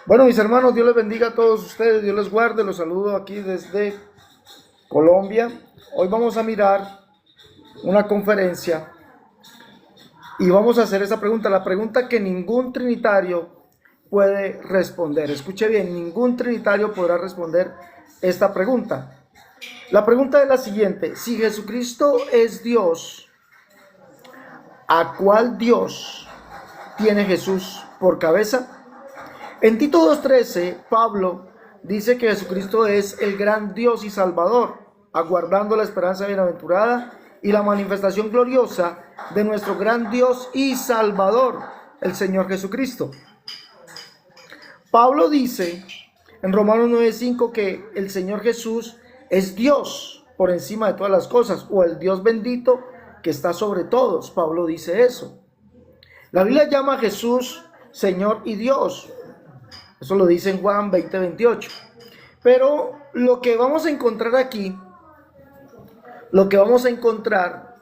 Bueno, mis hermanos, Dios les bendiga a todos ustedes, Dios les guarde, los saludo aquí desde Colombia. Hoy vamos a mirar una conferencia y vamos a hacer esa pregunta, la pregunta que ningún trinitario puede responder. Escuche bien, ningún trinitario podrá responder esta pregunta. La pregunta es la siguiente: si Jesucristo es Dios, ¿a cuál Dios tiene Jesús por cabeza? En Tito 2:13, Pablo dice que Jesucristo es el gran Dios y Salvador, aguardando la esperanza bienaventurada y la manifestación gloriosa de nuestro gran Dios y Salvador, el Señor Jesucristo. Pablo dice en Romanos 9:5 que el Señor Jesús es Dios por encima de todas las cosas, o el Dios bendito que está sobre todos. Pablo dice eso. La Biblia llama a Jesús Señor y Dios. Eso lo dice en Juan 20:28. Pero lo que vamos a encontrar aquí, lo que vamos a encontrar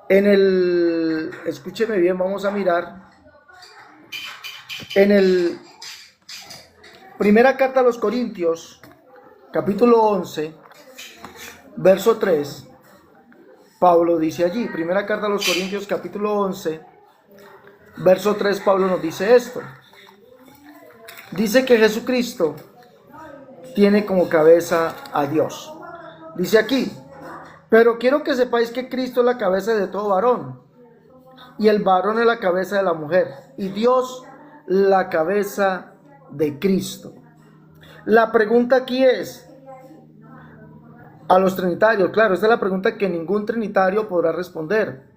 en el, escúcheme bien, vamos a mirar en el primera carta a los Corintios, capítulo 11, verso 3. Pablo dice allí, primera carta a los Corintios, capítulo 11, verso 3, Pablo nos dice esto. Dice que Jesucristo tiene como cabeza a Dios. Dice aquí: pero quiero que sepáis que Cristo es la cabeza de todo varón, y el varón es la cabeza de la mujer, y Dios la cabeza de Cristo. La pregunta aquí es, a los trinitarios, claro, esta es la pregunta que ningún trinitario podrá responder.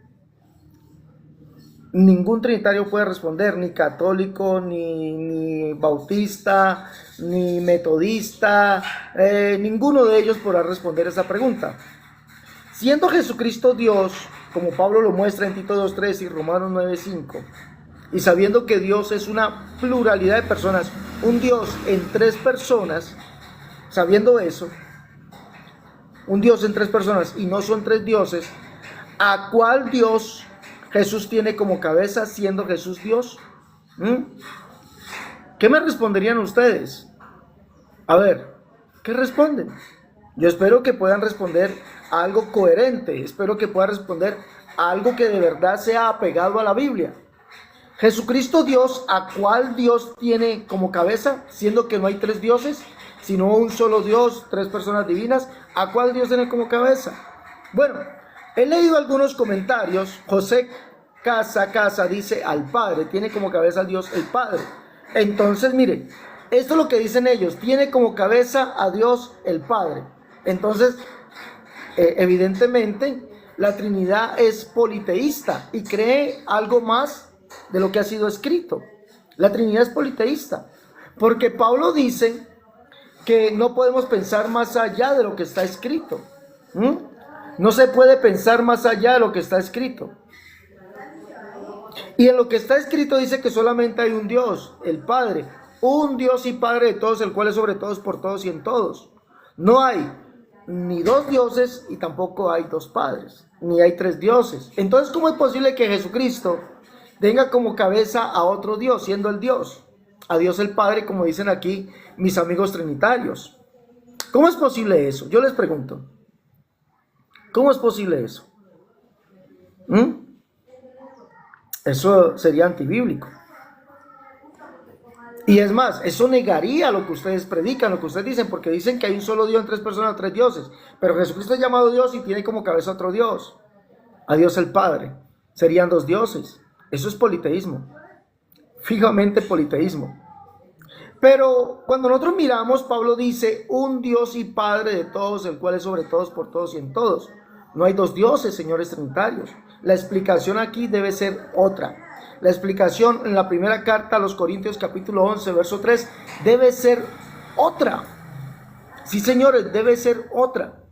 Ningún trinitario puede responder, ni católico, ni bautista, ni metodista, ninguno de ellos podrá responder esa pregunta. Siendo Jesucristo Dios, como Pablo lo muestra en Tito 2:3 y Romanos 9:5, y sabiendo que Dios es una pluralidad de personas, un Dios en tres personas, sabiendo eso, un Dios en tres personas y no son tres dioses, ¿a cuál Dios Jesús tiene como cabeza siendo Jesús Dios? ¿Qué me responderían ustedes? A ver, ¿qué responden? Yo espero que puedan responder a algo coherente, espero que puedan responder a algo que de verdad sea apegado a la Biblia. Jesucristo Dios, ¿a cuál Dios tiene como cabeza? Siendo que no hay tres dioses, sino un solo Dios, tres personas divinas, ¿a cuál Dios tiene como cabeza? Bueno, he leído algunos comentarios. José Casa dice al Padre, tiene como cabeza a Dios el Padre. Entonces, mire, esto es lo que dicen ellos, tiene como cabeza a Dios el Padre. Entonces, evidentemente, la Trinidad es politeísta y cree algo más de lo que ha sido escrito. La Trinidad es politeísta, porque Pablo dice que no podemos pensar más allá de lo que está escrito. No se puede pensar más allá de lo que está escrito. Y en lo que está escrito dice que solamente hay un Dios, el Padre, un Dios y Padre de todos, el cual es sobre todos, por todos y en todos. No hay ni dos dioses y tampoco hay dos padres, ni hay tres dioses. Entonces, ¿cómo es posible que Jesucristo tenga como cabeza a otro Dios, siendo el Dios? A Dios el Padre, como dicen aquí mis amigos trinitarios. ¿Cómo es posible eso? Yo les pregunto, ¿cómo es posible eso? Eso sería antibíblico. Y es más, eso negaría lo que ustedes predican, lo que ustedes dicen, porque dicen que hay un solo Dios en tres personas, tres dioses. Pero Jesucristo es llamado Dios y tiene como cabeza otro Dios, a Dios el Padre. Serían dos dioses. Eso es politeísmo, fijamente politeísmo. Pero cuando nosotros miramos, Pablo dice, un Dios y Padre de todos, el cual es sobre todos, por todos y en todos. No hay dos dioses, señores trinitarios. La explicación aquí debe ser otra. La explicación en la primera carta a los Corintios, capítulo 11, verso 3, debe ser otra. Sí, señores, debe ser otra.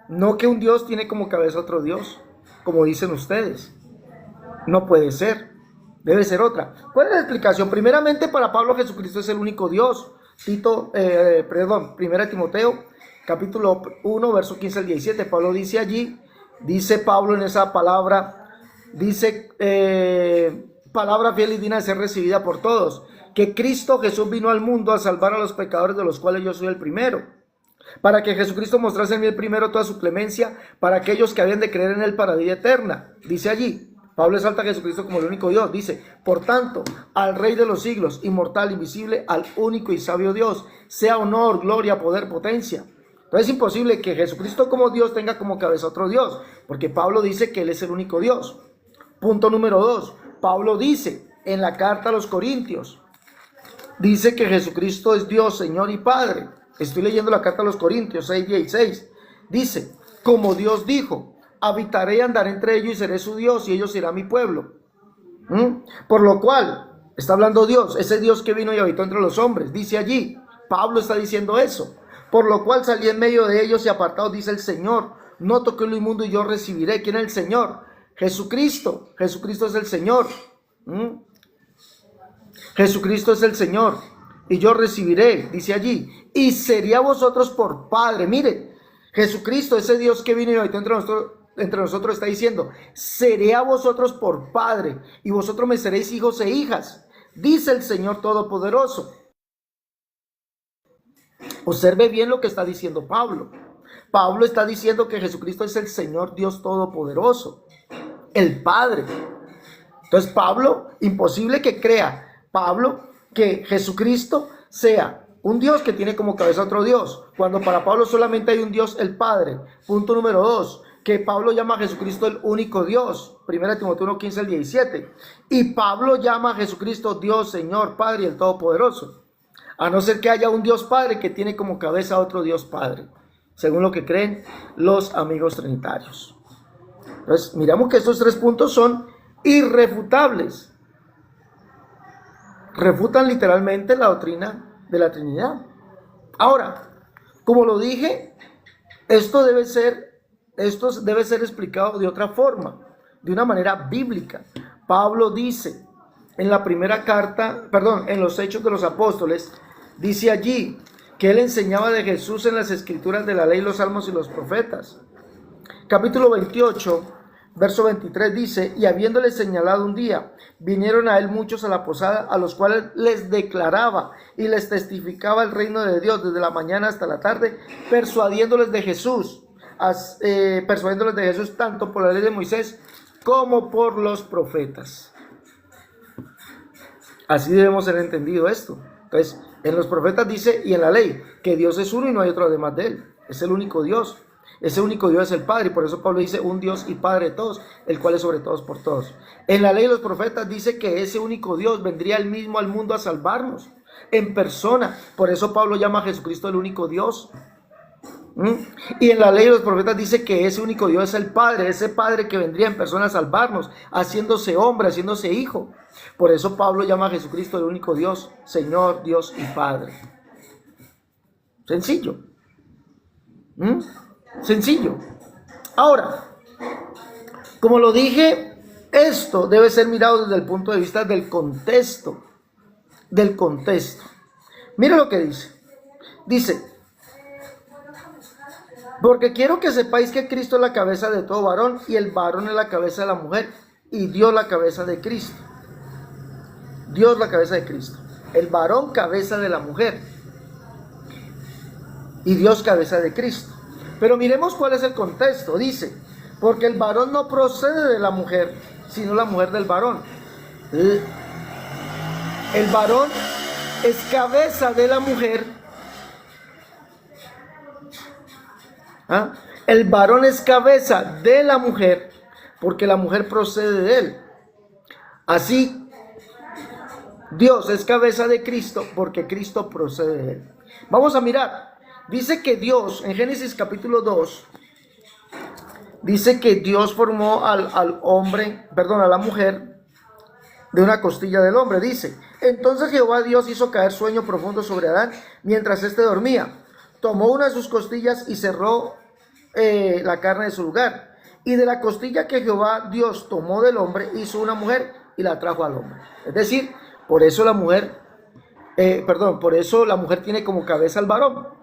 No que un Dios tiene como cabeza otro Dios, como dicen ustedes. No puede ser. Debe ser otra. ¿Cuál es la explicación? Primeramente, para Pablo, Jesucristo es el único Dios. Primera Timoteo, capítulo 1, verso 15 al 17. Pablo dice allí, dice Pablo en esa palabra, dice palabra fiel y digna de ser recibida por todos, que Cristo Jesús vino al mundo a salvar a los pecadores, de los cuales yo soy el primero, para que Jesucristo mostrase en mí el primero toda su clemencia para aquellos que habían de creer en él para vida eterna. Dice allí, Pablo exalta a Jesucristo como el único Dios. Dice, por tanto, al Rey de los siglos, inmortal, invisible, al único y sabio Dios, sea honor, gloria, poder, potencia. Entonces es imposible que Jesucristo como Dios tenga como cabeza otro Dios, porque Pablo dice que él es el único Dios. Punto número 2. Pablo dice en la carta a los Corintios, dice que Jesucristo es Dios, Señor y Padre. Estoy leyendo la carta a los Corintios 6:16. Dice, como Dios dijo, habitaré y andaré entre ellos y seré su Dios y ellos serán mi pueblo. Por lo cual, está hablando Dios, ese Dios que vino y habitó entre los hombres. Dice allí, Pablo está diciendo eso. Por lo cual salí en medio de ellos y apartados, dice el Señor. No toqué lo inmundo y yo recibiré. ¿Quién es el Señor? Jesucristo. Jesucristo es el Señor. Jesucristo es el Señor. Y yo recibiré, dice allí. Y sería vosotros por Padre. Mire, Jesucristo, ese Dios que vino y habitó entre nosotros, está diciendo, seré a vosotros por Padre, y vosotros me seréis hijos e hijas, dice el Señor Todopoderoso. Observe bien lo que está diciendo Pablo. Pablo está diciendo que Jesucristo es el Señor Dios Todopoderoso, el Padre. Entonces Pablo, imposible que crea Pablo que Jesucristo sea un Dios que tiene como cabeza otro Dios, cuando para Pablo solamente hay un Dios, el Padre. Punto número 2, que Pablo llama a Jesucristo el único Dios, 1 Timoteo 1:15 al 17. Y Pablo llama a Jesucristo Dios, Señor, Padre y el Todopoderoso. A no ser que haya un Dios Padre que tiene como cabeza otro Dios Padre, según lo que creen los amigos trinitarios. Entonces, miramos que estos 3 puntos son irrefutables. Refutan literalmente la doctrina de la Trinidad. Ahora, como lo dije, esto debe ser explicado de otra forma, de una manera bíblica. Pablo dice en la primera carta, en los Hechos de los Apóstoles, dice allí que él enseñaba de Jesús en las escrituras de la ley, los salmos y los profetas. Capítulo 28, verso 23 dice, y habiéndole señalado un día, vinieron a él muchos a la posada, a los cuales les declaraba y les testificaba el reino de Dios desde la mañana hasta la tarde, persuadiéndoles de Jesús tanto por la ley de Moisés como por los profetas. Así debemos ser entendido esto. Entonces, en los profetas dice, y en la ley, que Dios es uno y no hay otro además de él. Es el único Dios. Ese único Dios es el Padre. Y por eso Pablo dice, un Dios y Padre de todos, el cual es sobre todos por todos. En la ley de los profetas dice que ese único Dios vendría él mismo al mundo a salvarnos, en persona. Por eso Pablo llama a Jesucristo el único Dios. Y en la ley de los profetas dice que ese único Dios es el Padre, ese Padre que vendría en persona a salvarnos, haciéndose hombre, haciéndose hijo. Por eso Pablo llama a Jesucristo el único Dios, Señor, Dios y Padre. Sencillo. Sencillo. Ahora, como lo dije, esto debe ser mirado desde el punto de vista del contexto. Del contexto. Mira lo que dice. Dice, porque quiero que sepáis que Cristo es la cabeza de todo varón, y el varón es la cabeza de la mujer, y Dios la cabeza de Cristo. Dios la cabeza de Cristo. El varón cabeza de la mujer, y Dios cabeza de Cristo. Pero miremos cuál es el contexto. Dice, porque el varón no procede de la mujer, sino la mujer del varón. El varón es cabeza de la mujer. El varón es cabeza de la mujer, porque la mujer procede de él. Así, Dios es cabeza de Cristo, porque Cristo procede de él. Vamos a mirar. Dice que Dios, en Génesis capítulo 2, dice que Dios formó a la mujer de una costilla del hombre. Dice, entonces Jehová Dios hizo caer sueño profundo sobre Adán mientras éste dormía. Tomó una de sus costillas y cerró la carne de su lugar. Y de la costilla que Jehová Dios tomó del hombre, hizo una mujer y la trajo al hombre. Es decir, por eso la mujer tiene como cabeza al varón.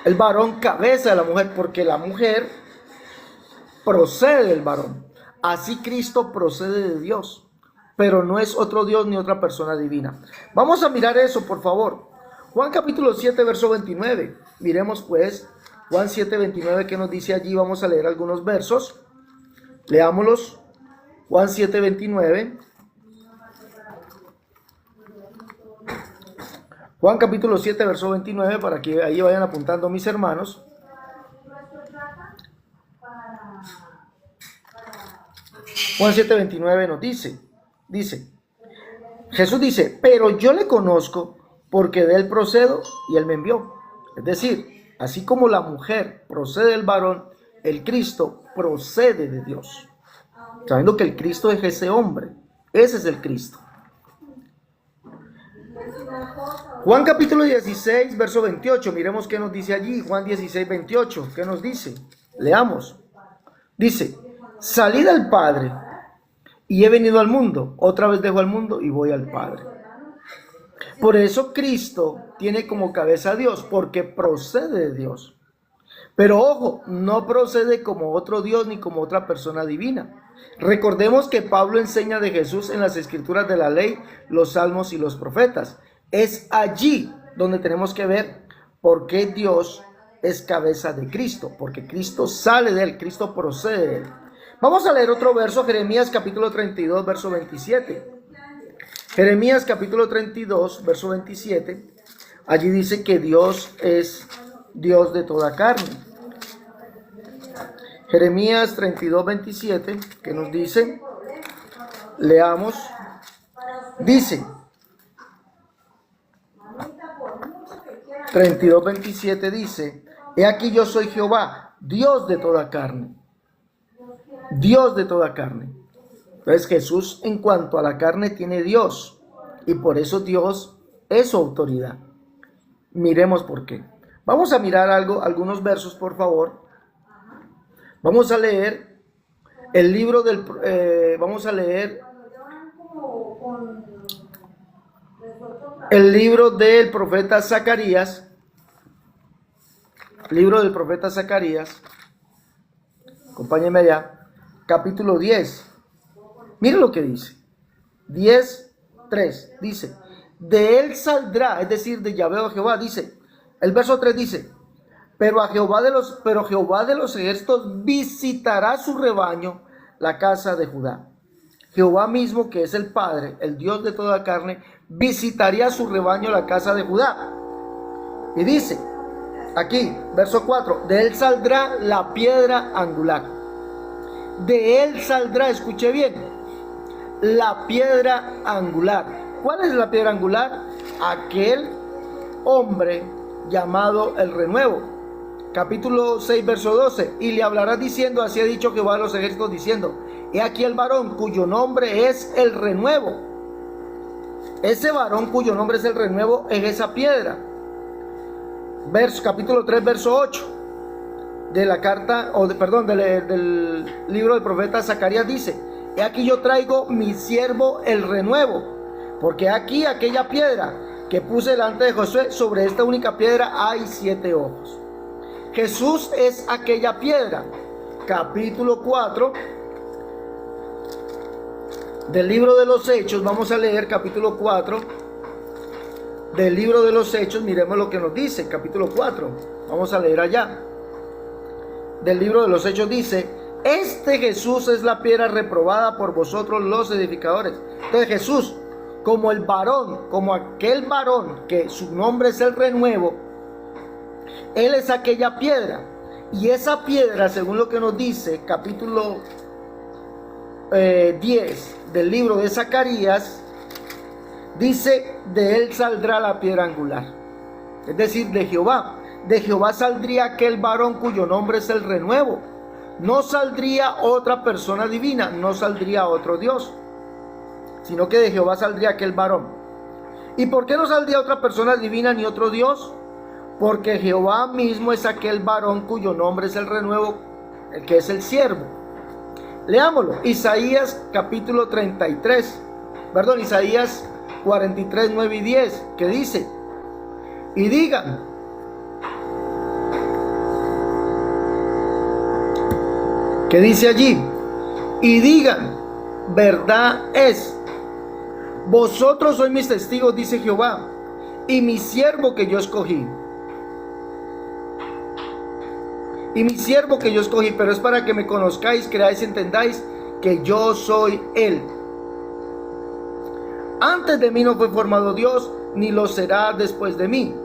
El varón cabeza de la mujer, porque la mujer procede del varón. Así Cristo procede de Dios. pero no es otro Dios ni otra persona divina. Vamos a mirar eso, por favor. Juan capítulo 7, verso 29. Miremos pues Juan 7, 29, ¿qué nos dice allí? Vamos a leer algunos versos. Leámoslos. Juan 7, 29. Juan capítulo 7, verso 29, para que ahí vayan apuntando mis hermanos. Juan 7, 29 nos dice, Jesús dice, pero yo le conozco porque de él procedo y él me envió. Es decir, así como la mujer procede del varón, el Cristo procede de Dios. Sabiendo que el Cristo es ese hombre, ese es el Cristo. Juan capítulo 16, verso 28, miremos qué nos dice allí. Juan 16, 28, ¿qué nos dice? Leamos. Dice, salí del Padre y he venido al mundo, otra vez dejo al mundo y voy al Padre. Por eso Cristo tiene como cabeza a Dios, porque procede de Dios. Pero ojo, no procede como otro Dios ni como otra persona divina. Recordemos que Pablo enseña de Jesús en las escrituras de la ley, los salmos y los profetas. Es allí donde tenemos que ver por qué Dios es cabeza de Cristo, porque Cristo sale de él, Cristo procede de él. Vamos a leer otro verso, Jeremías capítulo 32, verso 27. Jeremías capítulo 32, verso 27. Allí dice que Dios es Dios de toda carne. Jeremías 32, 27, que nos dice, leamos, dice, 32, 27 dice, he aquí yo soy Jehová, Dios de toda carne. Dios de toda carne. Entonces Jesús en cuanto a la carne tiene Dios, y por eso Dios es su autoridad. Miremos por qué. Vamos a mirar algunos versos, por favor. Vamos a leer el libro del el libro del profeta Zacarías. Libro del profeta Zacarías. Acompáñenme allá. Capítulo 10. Miren lo que dice. 10:3 dice: de él saldrá, es decir, de Yahvé o Jehová, dice. El verso 3 dice: pero Jehová de los ejércitos visitará su rebaño, la casa de Judá. Jehová mismo, que es el Padre, el Dios de toda carne, visitaría su rebaño, la casa de Judá. Y dice aquí, verso 4, de él saldrá la piedra angular. De él saldrá, escuche bien, la piedra angular. ¿Cuál es la piedra angular? Aquel hombre llamado el renuevo. Capítulo 6, verso 12. Y le hablarás diciendo, así ha dicho Jehová de los ejércitos, diciendo: he aquí el varón cuyo nombre es el renuevo. Ese varón cuyo nombre es el renuevo es esa piedra. Capítulo 3, verso 8 de la carta, del libro del profeta Zacarías dice: he aquí yo traigo mi siervo el renuevo, porque aquí aquella piedra que puse delante de Josué, sobre esta única piedra hay 7 ojos. Jesús es aquella piedra. Capítulo 4 del libro de los Hechos, vamos a leer capítulo 4 del libro de los Hechos. Miremos lo que nos dice, capítulo 4, vamos a leer allá. Del libro de los Hechos dice: este Jesús es la piedra reprobada por vosotros los edificadores. Entonces Jesús, como el varón, como aquel varón que su nombre es el renuevo, él es aquella piedra. Y esa piedra, según lo que nos dice capítulo 10 del libro de Zacarías, dice: de él saldrá la piedra angular, es decir, de Jehová. De Jehová saldría aquel varón cuyo nombre es el renuevo. No saldría otra persona divina, no saldría otro Dios, sino que de Jehová saldría aquel varón. ¿Y por qué no saldría otra persona divina ni otro Dios? Porque Jehová mismo es aquel varón cuyo nombre es el renuevo, el que es el siervo. Leámoslo. Isaías capítulo 43, 9 y 10, que dice: y digan, que dice allí, y digan, verdad es Vosotros sois mis testigos, dice Jehová, y mi siervo que yo escogí. Y mi siervo que yo escogí, pero es para que me conozcáis, creáis y entendáis que yo soy Él. Antes de mí no fue formado Dios, ni lo será después de mí.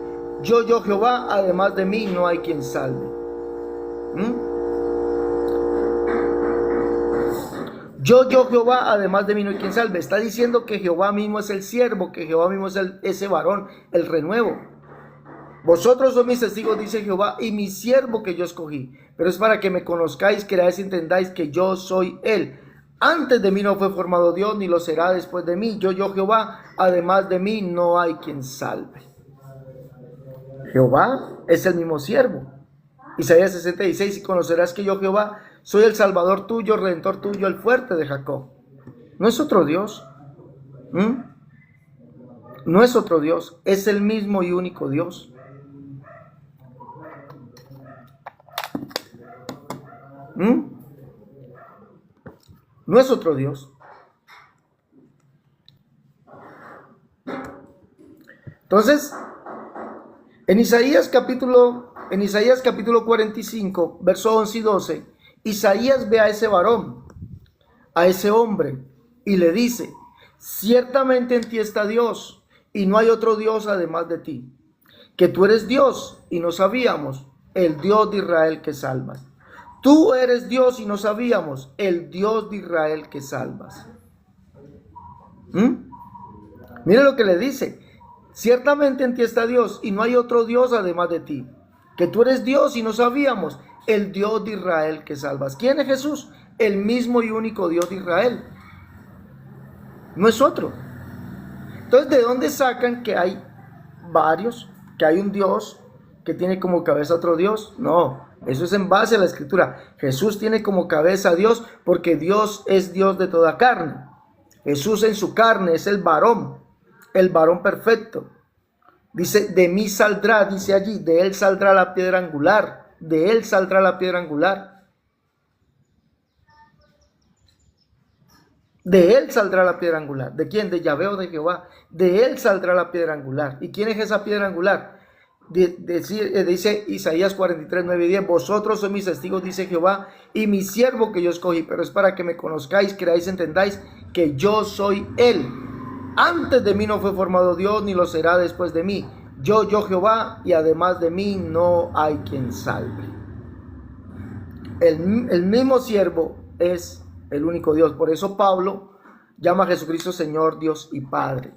Yo Jehová, además de mí no hay quien salve. Yo Jehová, además de mí no hay quien salve. Está diciendo que Jehová mismo es el siervo, que Jehová mismo es ese varón, el renuevo. Vosotros sois mis testigos, dice Jehová, y mi siervo que yo escogí. Pero es para que me conozcáis, creáis y entendáis que yo soy Él. Antes de mí no fue formado Dios, ni lo será después de mí. Yo Jehová, además de mí no hay quien salve. Jehová es el mismo siervo. Isaías 66, y conocerás que yo Jehová soy el Salvador tuyo, Redentor tuyo, el fuerte de Jacob. No es otro Dios. No es otro Dios, es el mismo y único Dios. No es otro Dios. Entonces, en Isaías capítulo 45, verso 11 y 12, Isaías ve a ese varón, a ese hombre, y le dice: ciertamente en ti está Dios, y no hay otro Dios además de ti, que tú eres Dios, y no sabíamos, el Dios de Israel que salvas. Tú eres Dios y no sabíamos, el Dios de Israel que salvas. Mire lo que le dice: ciertamente en ti está Dios y no hay otro Dios además de ti, que tú eres Dios y no sabíamos, el Dios de Israel que salvas. ¿Quién es Jesús? El mismo y único Dios de Israel. No es otro. Entonces, ¿de dónde sacan que hay varios, que hay un Dios que tiene como cabeza otro Dios? No. Eso es en base a la Escritura. Jesús tiene como cabeza a Dios porque Dios es Dios de toda carne. Jesús en su carne es el varón perfecto. Dice: de mí saldrá, dice allí, de él saldrá la piedra angular. De él saldrá la piedra angular. De él saldrá la piedra angular. ¿De quién? ¿De Yahvé o de Jehová? De él saldrá la piedra angular. ¿Y quién es esa piedra angular? Dice Isaías 43, 9 y 10: vosotros sois mis testigos, dice Jehová, y mi siervo que yo escogí, pero es para que me conozcáis, creáis, entendáis que yo soy Él. Antes de mí no fue formado Dios, ni lo será después de mí. Yo Jehová, y además de mí no hay quien salve. El mismo siervo es el único Dios. Por eso Pablo llama a Jesucristo Señor, Dios y Padre.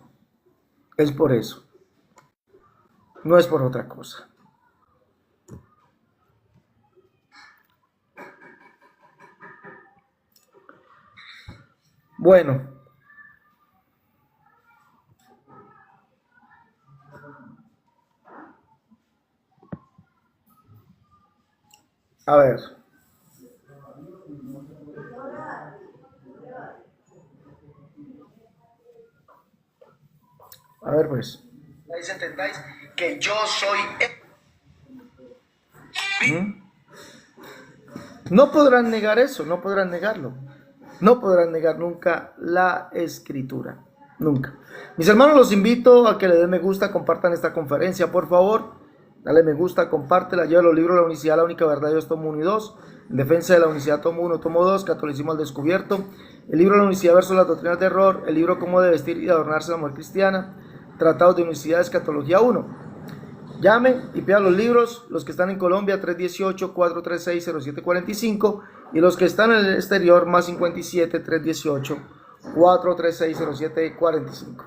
Es por eso. No es por otra cosa. Bueno. A ver. A ver, pues. ¿Entendáis que yo soy Él? No podrán negar eso, no podrán negarlo. No podrán negar nunca la Escritura. Nunca. Mis hermanos, los invito a que le den me gusta, compartan esta conferencia, por favor. Dale me gusta, compártela. Lleva los libros de la unicidad, la única verdad, Dios, tomo 1 y 2. En defensa de la unicidad, tomo 1, tomo 2. Catolicismo al descubierto. El libro de la unicidad versus las doctrinas de error. El libro cómo debe vestir y adornarse la mujer cristiana. Tratados de unicidad, escatología 1. Llamen y pidan los libros. Los que están en Colombia, 318-436-0745. Y los que están en el exterior, más 57-318-436-0745.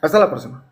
Hasta la próxima.